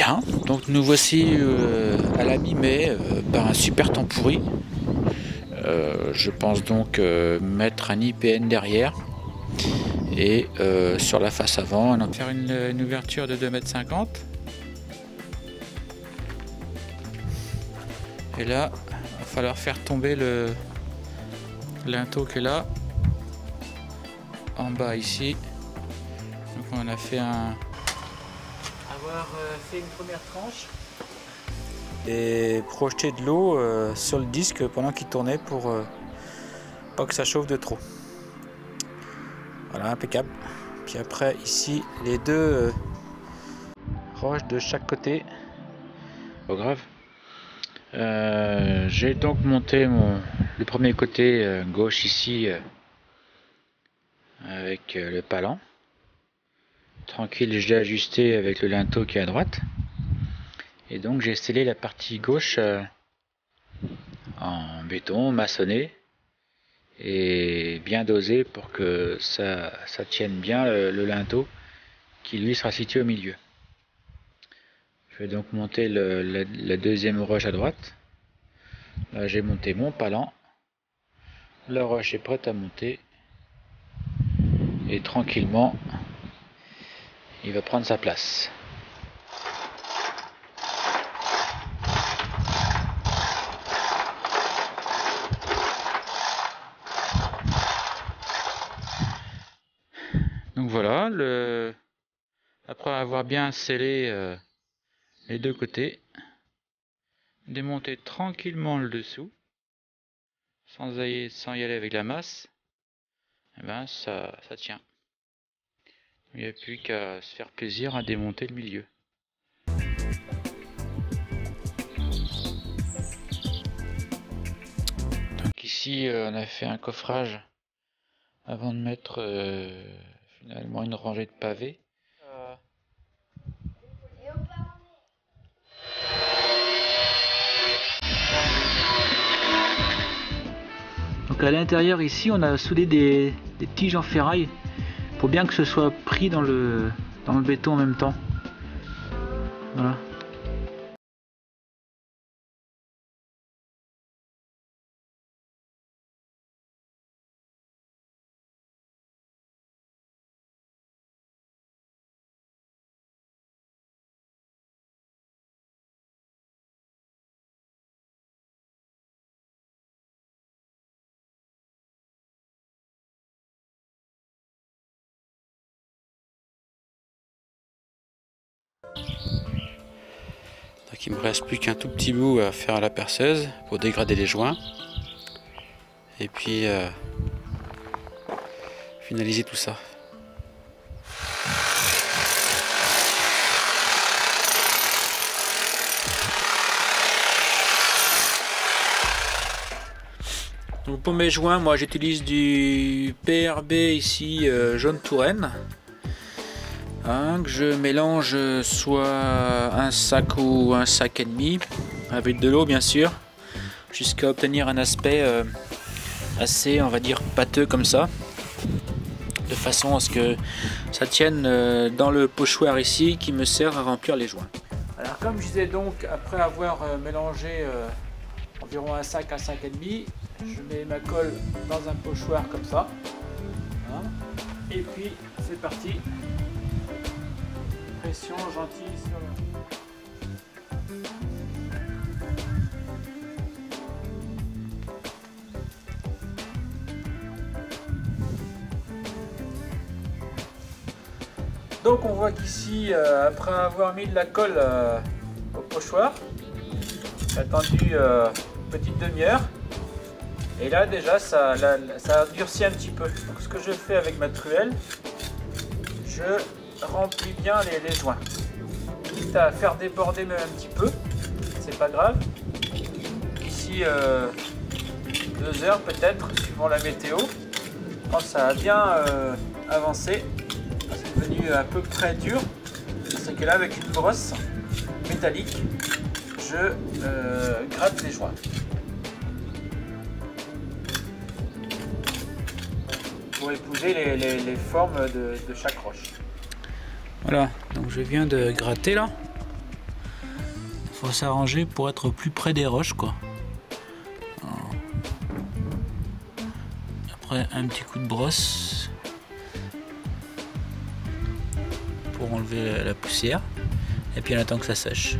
Bien, donc nous voici à la mi-mai par un super temps pourri. Je pense donc mettre un IPN derrière et sur la face avant, on va faire une ouverture de 2,50 m. Et là, il va falloir faire tomber le linteau qui est là, en bas ici. Donc on a fait avoir fait une première tranche et projeter de l'eau sur le disque pendant qu'il tournait pour pas que ça chauffe de trop. Voilà, impeccable. Puis après ici les deux roches de chaque côté. Pas grave. J'ai donc monté le premier côté gauche ici avec le palan. Tranquille, je l'ai ajusté avec le linteau qui est à droite. Et donc j'ai scellé la partie gauche en béton maçonné et bien dosé pour que ça tienne bien le linteau qui lui sera situé au milieu. Je vais donc monter la deuxième roche à droite. Là j'ai monté mon palan. La roche est prête à monter. Et tranquillement, il va prendre sa place. Donc voilà, après avoir bien scellé les deux côtés, démonter tranquillement le dessous, sans y aller avec la masse, et ben ça tient. Il n'y a plus qu'à se faire plaisir à démonter le milieu. Donc ici on a fait un coffrage avant de mettre finalement une rangée de pavés. Donc à l'intérieur ici on a soudé des tiges en ferraille pour bien que ce soit pris dans le béton en même temps. Voilà. Donc il me reste plus qu'un tout petit bout à faire à la perceuse pour dégrader les joints et puis finaliser tout ça. Donc pour mes joints, moi j'utilise du PRB ici jaune Touraine. Que je mélange soit un sac ou un sac et demi avec de l'eau bien sûr, jusqu'à obtenir un aspect assez, on va dire, pâteux comme ça, de façon à ce que ça tienne dans le pochoir ici qui me sert à remplir les joints. Alors comme je disais, donc après avoir mélangé environ un sac et demi, je mets ma colle dans un pochoir comme ça, hein, et puis c'est parti. Pression gentille sur Donc on voit qu'ici, après avoir mis de la colle au pochoir, j'ai attendu une petite demi-heure. Et là déjà ça a durci un petit peu. Donc ce que je fais avec ma truelle, je remplis bien les joints. Quitte à faire déborder même un petit peu, c'est pas grave. Ici 2 heures peut-être, suivant la météo. Quand ça a bien avancé, c'est devenu à peu près dur. C'est que là avec une brosse métallique, je gratte les joints. Pour épouser les formes de chaque roche. Voilà, donc je viens de gratter là. faut s'arranger pour être plus près des roches, quoi. Après un petit coup de brosse pour enlever la poussière et puis on attend que ça sèche.